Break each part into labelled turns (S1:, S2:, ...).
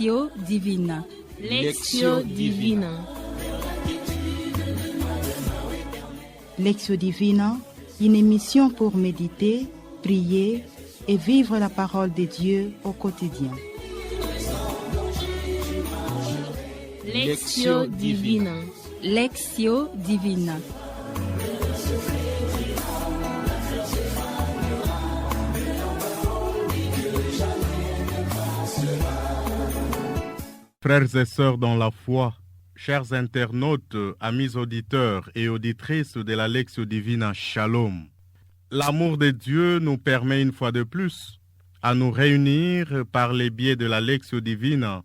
S1: Lectio Divina.
S2: Lectio Divina.
S3: Lectio Divina, une émission pour méditer, prier et vivre la parole de Dieu au quotidien.
S2: Lectio Divina.
S1: Lectio Divina.
S4: Frères et sœurs dans la foi, chers internautes, amis auditeurs et auditrices de la Lectio Divina, Shalom. L'amour de Dieu nous permet une fois de plus à nous réunir par les biais de la Lectio Divina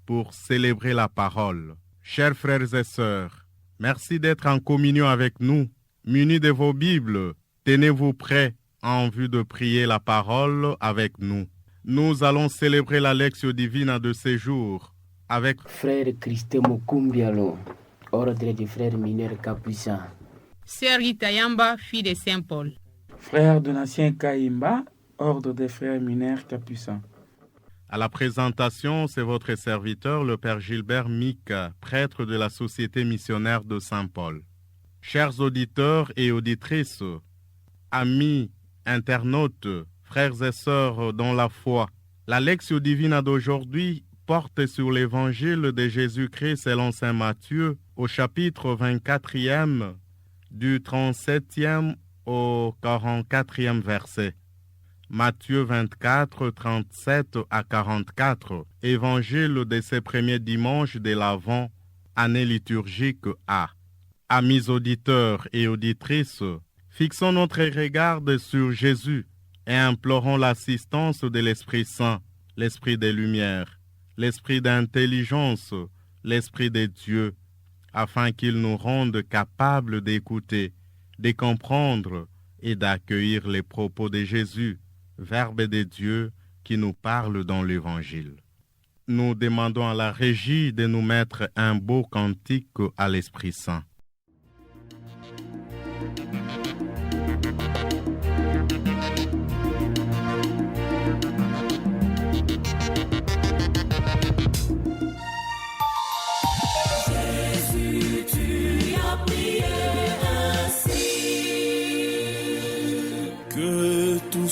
S4: pour célébrer la parole. Chers frères et sœurs, merci d'être en communion avec nous. Munis de vos Bibles, tenez-vous prêts en vue de prier la parole avec nous. Nous allons célébrer la Lectio Divina de ce jour avec
S5: Frère Christemo Kumbialo, ordre des frères mineurs capucins.
S2: Sœur Rita Yamba, fille de Saint-Paul.
S6: Frère Donatien Kaimba, ordre des frères mineurs capucins.
S4: À la présentation, c'est votre serviteur, le Père Gilbert Mika, prêtre de la Société missionnaire de Saint-Paul. Chers auditeurs et auditrices, amis, internautes, frères et sœurs dans la foi, la Lectio Divina d'aujourd'hui porte sur l'évangile de Jésus-Christ selon saint Matthieu au chapitre 24e du 37e au 44e verset. Matthieu 24, 37 à 44, évangile de ce premier dimanche de l'Avent, année liturgique A. Amis auditeurs et auditrices, fixons notre regard sur Jésus et implorons l'assistance de l'Esprit Saint, l'Esprit des Lumières, l'Esprit d'intelligence, l'Esprit de Dieu, afin qu'il nous rende capables d'écouter, de comprendre et d'accueillir les propos de Jésus, Verbe de Dieu qui nous parle dans l'Évangile. Nous demandons à la Régie de nous mettre un beau cantique à l'Esprit Saint.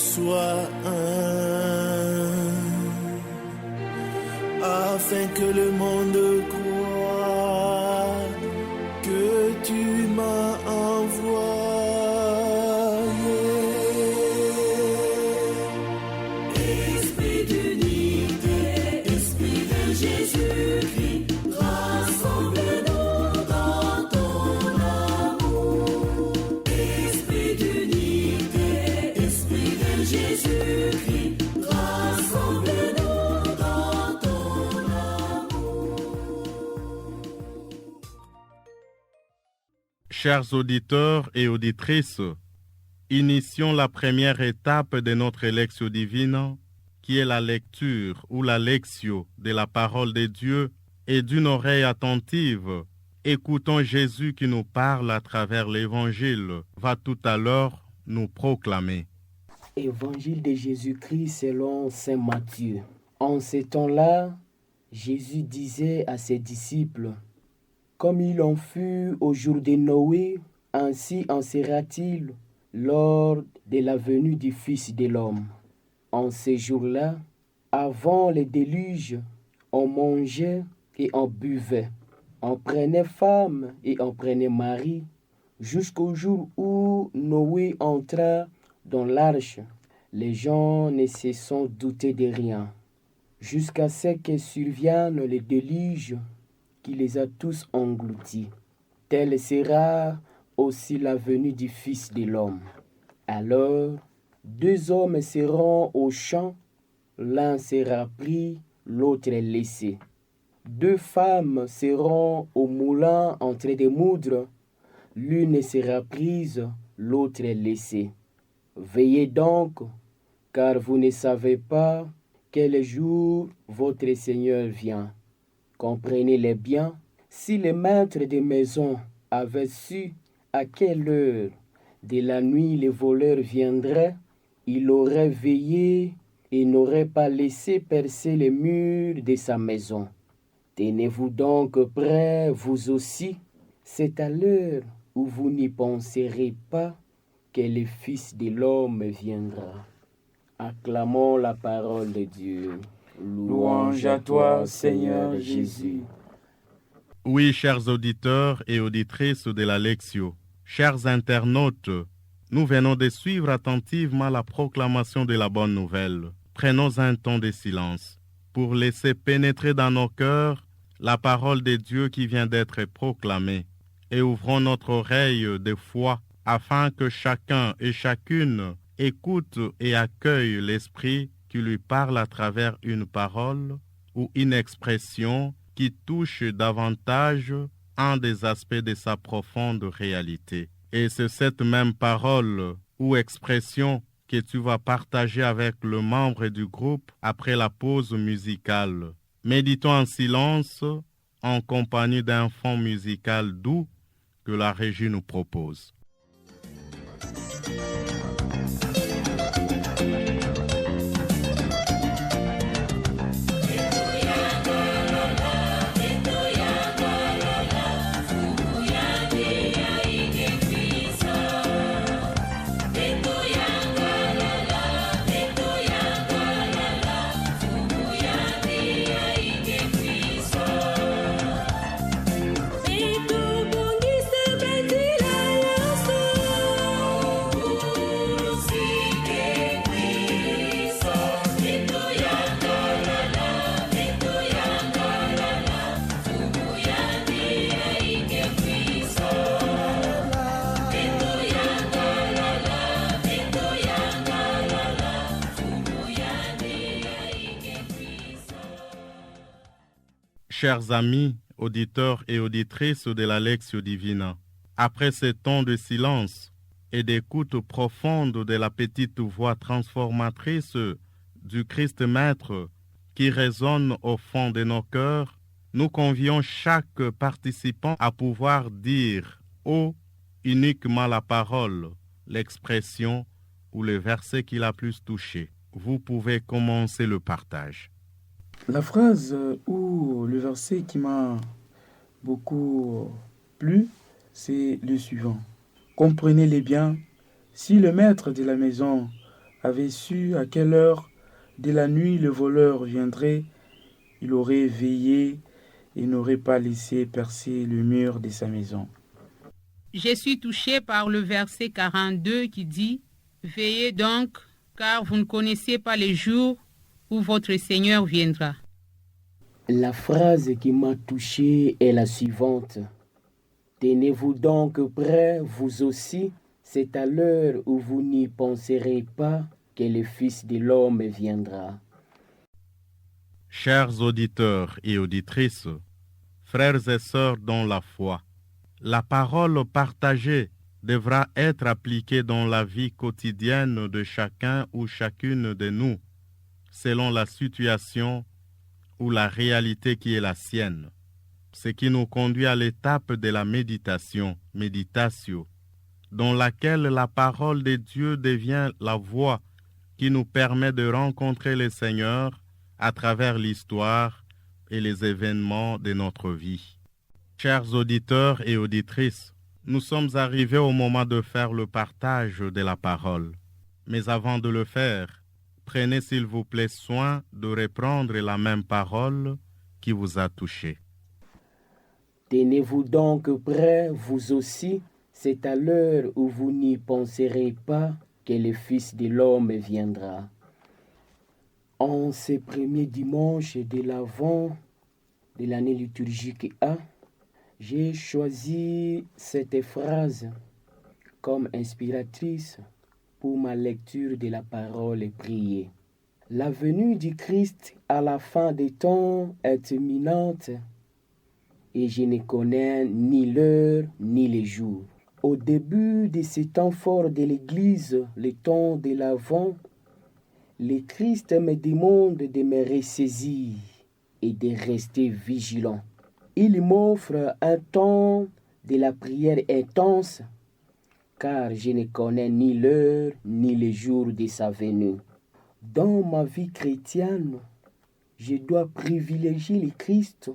S7: Soit un, afin que le monde croie que tu m'as envoyé. Esprit d'unité, Esprit de Jésus-Christ, rassemble-nous dans ton amour. Esprit d'unité, Esprit de Jésus-Christ, rassemble-nous dans ton amour.
S4: Chers auditeurs et auditrices, initions la première étape de notre Lectio Divina, qui est la lecture ou la lectio de la parole de Dieu, et d'une oreille attentive, écoutons Jésus qui nous parle à travers l'Évangile, va tout à l'heure nous proclamer.
S5: Évangile de Jésus-Christ selon saint Matthieu. En ces temps-là, Jésus disait à ses disciples, « Comme il en fut au jour de Noé, ainsi en sera-t-il lors de la venue du Fils de l'homme. En ces jours-là, avant le déluge, on mangeait et on buvait, on prenait femme et on prenait mari, jusqu'au jour où Noé entra dans l'arche. Les gens ne se sont doutés de rien, jusqu'à ce que survienne le déluge qui les a tous engloutis. Telle sera aussi la venue du Fils de l'homme. Alors, 2 hommes seront au champ, l'un sera pris, l'autre laissé. 2 femmes seront au moulin en train de moudre, l'une sera prise, l'autre laissée. Veillez donc, car vous ne savez pas quel jour votre Seigneur vient. Comprenez-le bien, si le maître de maison avait su à quelle heure de la nuit les voleurs viendraient, il aurait veillé et n'aurait pas laissé percer les murs de sa maison. Tenez-vous donc prêts, vous aussi, c'est à l'heure où vous n'y penserez pas que le Fils de l'homme viendra. Acclamons la parole de Dieu.
S6: Louange à toi, Seigneur Jésus.
S4: Oui, chers auditeurs et auditrices de la Lectio, chers internautes, nous venons de suivre attentivement la proclamation de la bonne nouvelle. Prenons un temps de silence pour laisser pénétrer dans nos cœurs la parole de Dieu qui vient d'être proclamée et ouvrons notre oreille de foi afin que chacun et chacune écoute et accueille l'Esprit qui lui parle à travers une parole ou une expression qui touche davantage un des aspects de sa profonde réalité. Et c'est cette même parole ou expression que tu vas partager avec le membre du groupe après la pause musicale. Méditons en silence en compagnie d'un fond musical doux que la régie nous propose. Chers amis, auditeurs et auditrices de la Lectio Divina, après ce temps de silence et d'écoute profonde de la petite voix transformatrice du Christ Maître qui résonne au fond de nos cœurs, nous convions chaque participant à pouvoir dire haut uniquement la parole, l'expression ou le verset qui l'a plus touché. Vous pouvez commencer le partage.
S6: La phrase ou le verset qui m'a beaucoup plu, c'est le suivant. Comprenez-les bien, si le maître de la maison avait su à quelle heure de la nuit le voleur viendrait, il aurait veillé et n'aurait pas laissé percer le mur de sa maison.
S2: Je suis touché par le verset 42 qui dit « Veillez donc, car vous ne connaissez pas les jours où votre Seigneur viendra. »
S5: La phrase qui m'a touché est la suivante. Tenez-vous donc prêts, vous aussi, c'est à l'heure où vous n'y penserez pas que le Fils de l'homme viendra.
S4: Chers auditeurs et auditrices, frères et sœurs dans la foi, la parole partagée devra être appliquée dans la vie quotidienne de chacun ou chacune de nous, selon la situation ou la réalité qui est la sienne. Ce qui nous conduit à l'étape de la méditation, méditatio, dans laquelle la parole de Dieu devient la voie qui nous permet de rencontrer le Seigneur à travers l'histoire et les événements de notre vie. Chers auditeurs et auditrices, nous sommes arrivés au moment de faire le partage de la parole. Mais avant de le faire, prenez s'il vous plaît soin de reprendre la même parole qui vous a touché.
S5: Tenez-vous donc prêts, vous aussi, c'est à l'heure où vous n'y penserez pas que le Fils de l'homme viendra. En ce premier dimanche de l'Avent de l'année liturgique A, j'ai choisi cette phrase comme inspiratrice pour ma lecture de la parole priée. La venue du Christ à la fin des temps est imminente et je ne connais ni l'heure ni le jour. Au début de ce temps fort de l'Église, le temps de l'Avent, le Christ me demande de me ressaisir et de rester vigilant. Il m'offre un temps de la prière intense, car je ne connais ni l'heure ni le jour de sa venue. Dans ma vie chrétienne, je dois privilégier le Christ.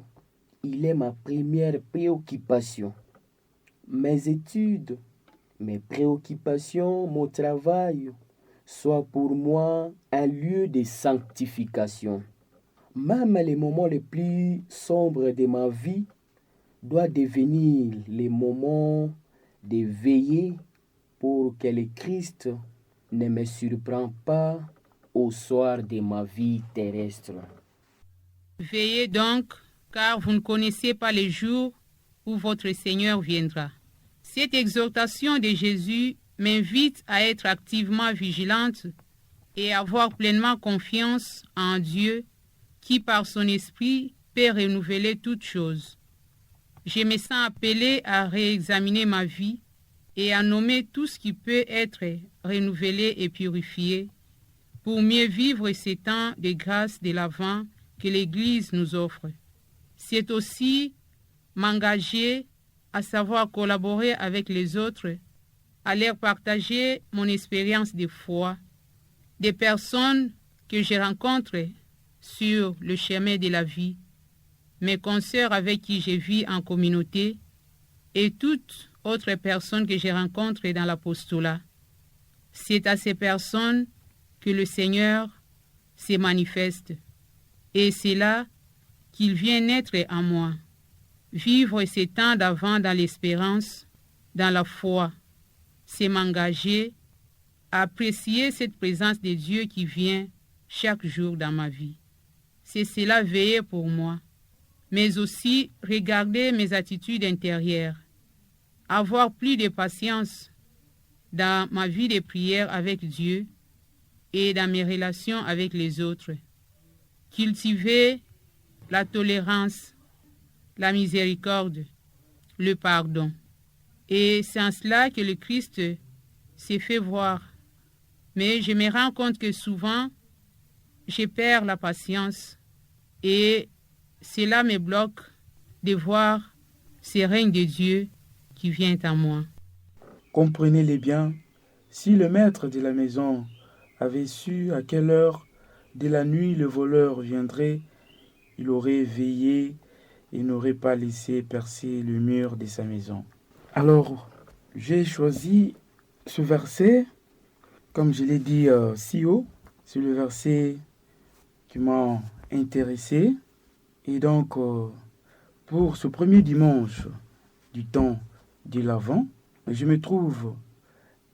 S5: Il est ma première préoccupation. Mes études, mes préoccupations, mon travail, soient pour moi un lieu de sanctification. Même les moments les plus sombres de ma vie doivent devenir les moments de veiller pour que le Christ ne me surprenne pas au soir de ma vie terrestre.
S2: Veillez donc, car vous ne connaissez pas les jours où votre Seigneur viendra. Cette exhortation de Jésus m'invite à être activement vigilante et à avoir pleinement confiance en Dieu qui, par son esprit, peut renouveler toutes choses. Je me sens appelé à réexaminer ma vie et à nommer tout ce qui peut être renouvelé et purifié pour mieux vivre ces temps de grâce de l'Avent que l'Église nous offre. C'est aussi m'engager à savoir collaborer avec les autres, à leur partager mon expérience de foi, des personnes que je rencontre sur le chemin de la vie, mes consoeurs avec qui je vis en communauté et toutes autres personnes que je rencontre dans l'apostolat. C'est à ces personnes que le Seigneur se manifeste et c'est là qu'il vient naître en moi. Vivre ces temps d'avant dans l'espérance, dans la foi, c'est m'engager à apprécier cette présence de Dieu qui vient chaque jour dans ma vie. C'est cela veiller pour moi, mais aussi regarder mes attitudes intérieures, avoir plus de patience dans ma vie de prière avec Dieu et dans mes relations avec les autres, cultiver la tolérance, la miséricorde, le pardon. Et c'est en cela que le Christ s'est fait voir. Mais je me rends compte que souvent, je perds la patience et cela me bloque de voir ce règne de Dieu qui vient en moi.
S6: Comprenez-les bien, si le maître de la maison avait su à quelle heure de la nuit le voleur viendrait, il aurait veillé et n'aurait pas laissé percer le mur de sa maison. Alors, j'ai choisi ce verset, comme je l'ai dit si haut, c'est le verset qui m'a intéressé. Et donc, pour ce premier dimanche du temps de l'Avent, je me trouve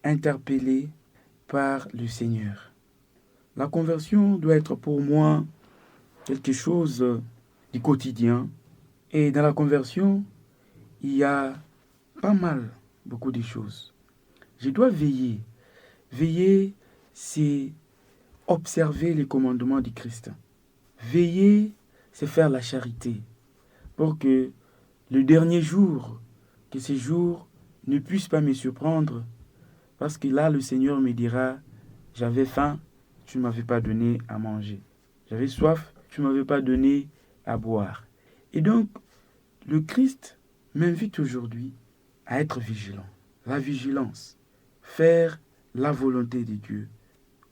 S6: interpellé par le Seigneur. La conversion doit être pour moi quelque chose du quotidien. Et dans la conversion, il y a pas mal, beaucoup de choses. Je dois veiller. Veiller, c'est observer les commandements du Christ. Veiller, c'est faire la charité pour que le dernier jour, que ces jours ne puissent pas me surprendre, parce que là, le Seigneur me dira, j'avais faim, tu ne m'avais pas donné à manger. J'avais soif, tu ne m'avais pas donné à boire. Et donc, le Christ m'invite aujourd'hui à être vigilant. La vigilance, faire la volonté de Dieu,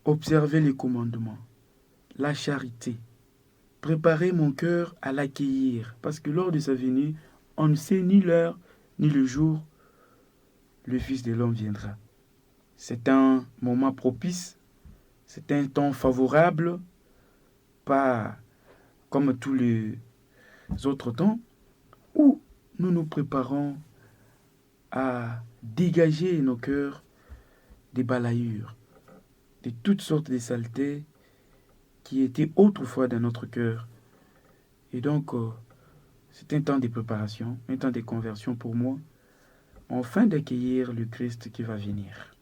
S6: observer les commandements, la charité, préparer mon cœur à l'accueillir. Parce que lors de sa venue, on ne sait ni l'heure ni le jour où le Fils de l'homme viendra. C'est un moment propice, c'est un temps favorable, pas comme tous les autres temps, où nous nous préparons à dégager nos cœurs des balaïures, de toutes sortes de saletés qui étaient autrefois dans notre cœur. Et donc, c'est un temps de préparation, un temps de conversion pour moi, afin d'accueillir le Christ qui va venir.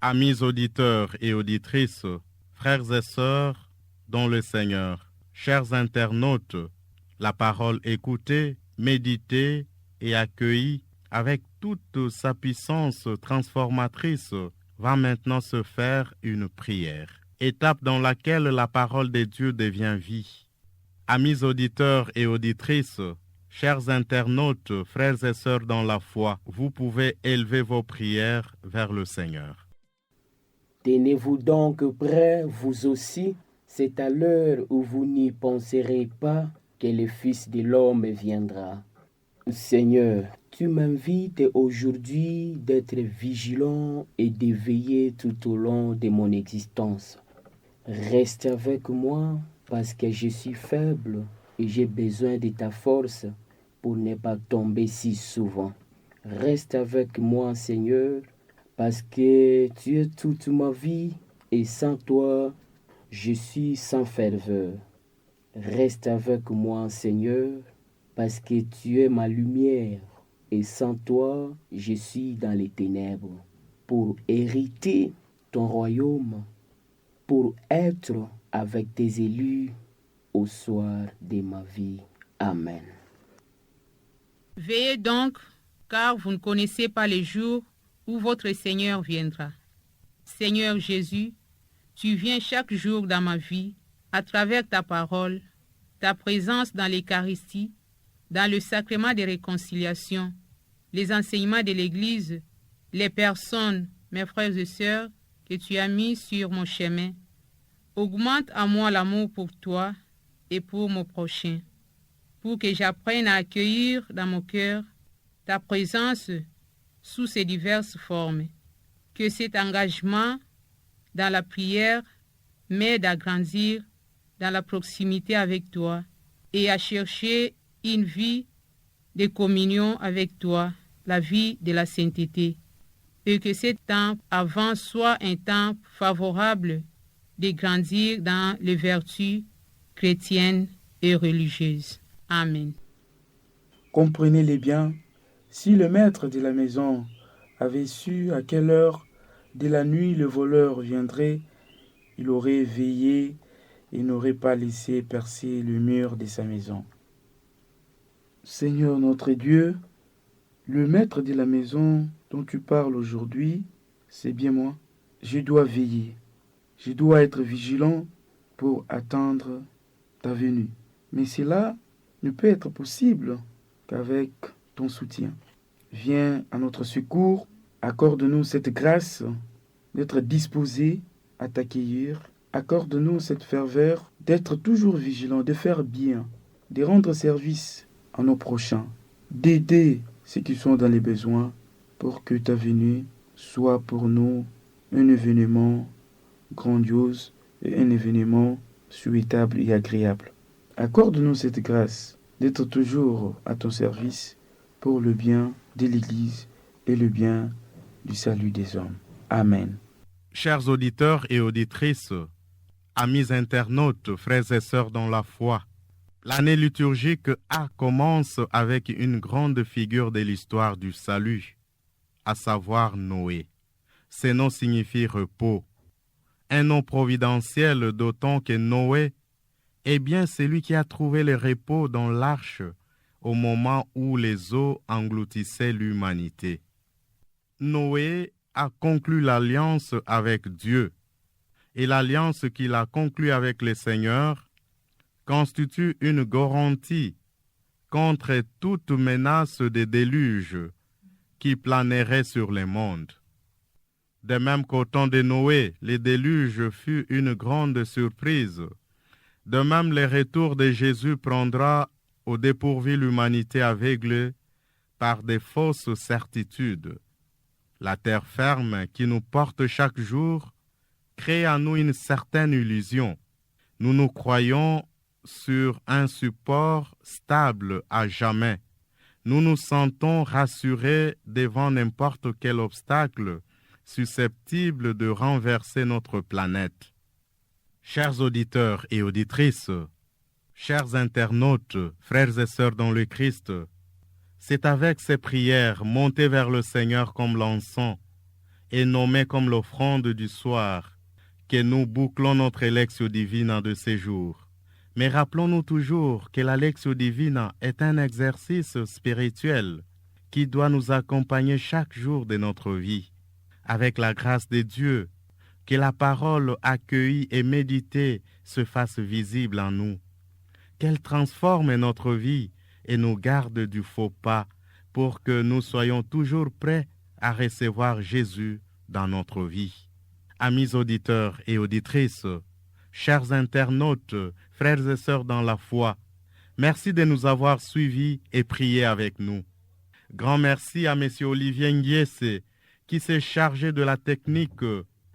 S4: Amis auditeurs et auditrices, frères et sœurs dans le Seigneur, chers internautes, la parole écoutée, méditée et accueillie avec toute sa puissance transformatrice va maintenant se faire une prière, étape dans laquelle la parole de Dieu devient vie. Amis auditeurs et auditrices, chers internautes, frères et sœurs dans la foi, vous pouvez élever vos prières vers le Seigneur.
S5: Tenez-vous donc prêts, vous aussi, c'est à l'heure où vous n'y penserez pas que le Fils de l'homme viendra. Seigneur, tu m'invites aujourd'hui d'être vigilant et de veiller tout au long de mon existence. Reste avec moi parce que je suis faible et j'ai besoin de ta force pour ne pas tomber si souvent. Reste avec moi, Seigneur, parce que tu es toute ma vie et sans toi, je suis sans ferveur. Reste avec moi, Seigneur, parce que tu es ma lumière et sans toi, je suis dans les ténèbres. Pour hériter ton royaume, pour être avec tes élus au soir de ma vie. Amen.
S2: Veillez donc, car vous ne connaissez pas les jours où votre Seigneur viendra. Seigneur Jésus, tu viens chaque jour dans ma vie à travers ta parole, ta présence dans l'Eucharistie, dans le sacrement de réconciliation, les enseignements de l'Église, les personnes, mes frères et sœurs, que tu as mis sur mon chemin. Augmente en moi l'amour pour toi et pour mon prochain, pour que j'apprenne à accueillir dans mon cœur ta présence sous ses diverses formes. Que cet engagement dans la prière m'aide à grandir dans la proximité avec toi et à chercher une vie de communion avec toi, la vie de la sainteté. Et que ce temps avant soit un temps favorable de grandir dans les vertus chrétiennes et religieuses. Amen.
S6: Comprenez-les bien, si le maître de la maison avait su à quelle heure de la nuit le voleur viendrait, il aurait veillé et n'aurait pas laissé percer le mur de sa maison. Seigneur notre Dieu, le maître de la maison dont tu parles aujourd'hui, c'est bien moi. Je dois veiller, je dois être vigilant pour attendre ta venue. Mais cela ne peut être possible qu'avec ton soutien. Viens à notre secours, accorde-nous cette grâce d'être disposés à t'accueillir. Accorde-nous cette ferveur d'être toujours vigilants, de faire bien, de rendre service à nos prochains, d'aider ceux qui sont dans les besoins pour que ta venue soit pour nous un événement grandiose et un événement souhaitable et agréable. Accorde-nous cette grâce d'être toujours à ton service pour le bien de l'Église et le bien du salut des hommes. Amen.
S4: Chers auditeurs et auditrices, amis internautes, frères et sœurs dans la foi, l'année liturgique A commence avec une grande figure de l'histoire du salut, à savoir Noé. Ce nom signifie repos, un nom providentiel d'autant que Noé est bien celui qui a trouvé le repos dans l'arche au moment où les eaux engloutissaient l'humanité. Noé a conclu l'alliance avec Dieu, et l'alliance qu'il a conclue avec le Seigneur constitue une garantie contre toute menace de déluge qui planerait sur le monde. De même qu'au temps de Noé, le déluge fut une grande surprise, de même le retour de Jésus prendra au dépourvu l'humanité aveugle par des fausses certitudes. La terre ferme qui nous porte chaque jour crée en nous une certaine illusion. Nous nous croyons sur un support stable à jamais. Nous nous sentons rassurés devant n'importe quel obstacle susceptible de renverser notre planète. Chers auditeurs et auditrices, chers internautes, frères et sœurs dans le Christ, c'est avec ces prières montées vers le Seigneur comme l'encens et nommées comme l'offrande du soir que nous bouclons notre Lectio Divina de ces jours. Mais rappelons-nous toujours que la Lectio Divina est un exercice spirituel qui doit nous accompagner chaque jour de notre vie. Avec la grâce de Dieu, que la parole accueillie et méditée se fasse visible en nous, qu'elle transforme notre vie et nous garde du faux pas pour que nous soyons toujours prêts à recevoir Jésus dans notre vie. Amis auditeurs et auditrices, chers internautes, frères et sœurs dans la foi, merci de nous avoir suivis et prié avec nous. Grand merci à M. Olivier Nguiese qui s'est chargé de la technique.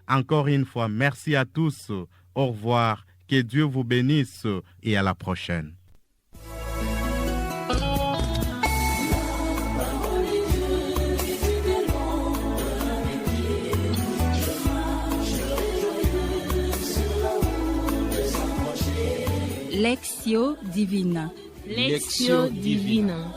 S4: Encore une fois, merci à tous. Au revoir. Que Dieu vous bénisse et à la prochaine.
S1: Lectio Divina.
S8: Lectio Divina.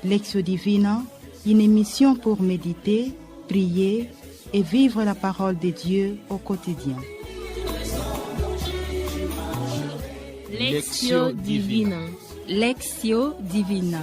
S3: Lectio Divina, une émission pour méditer, prier et vivre la parole de Dieu au quotidien.
S8: Lectio Divina.
S1: Lectio Divina.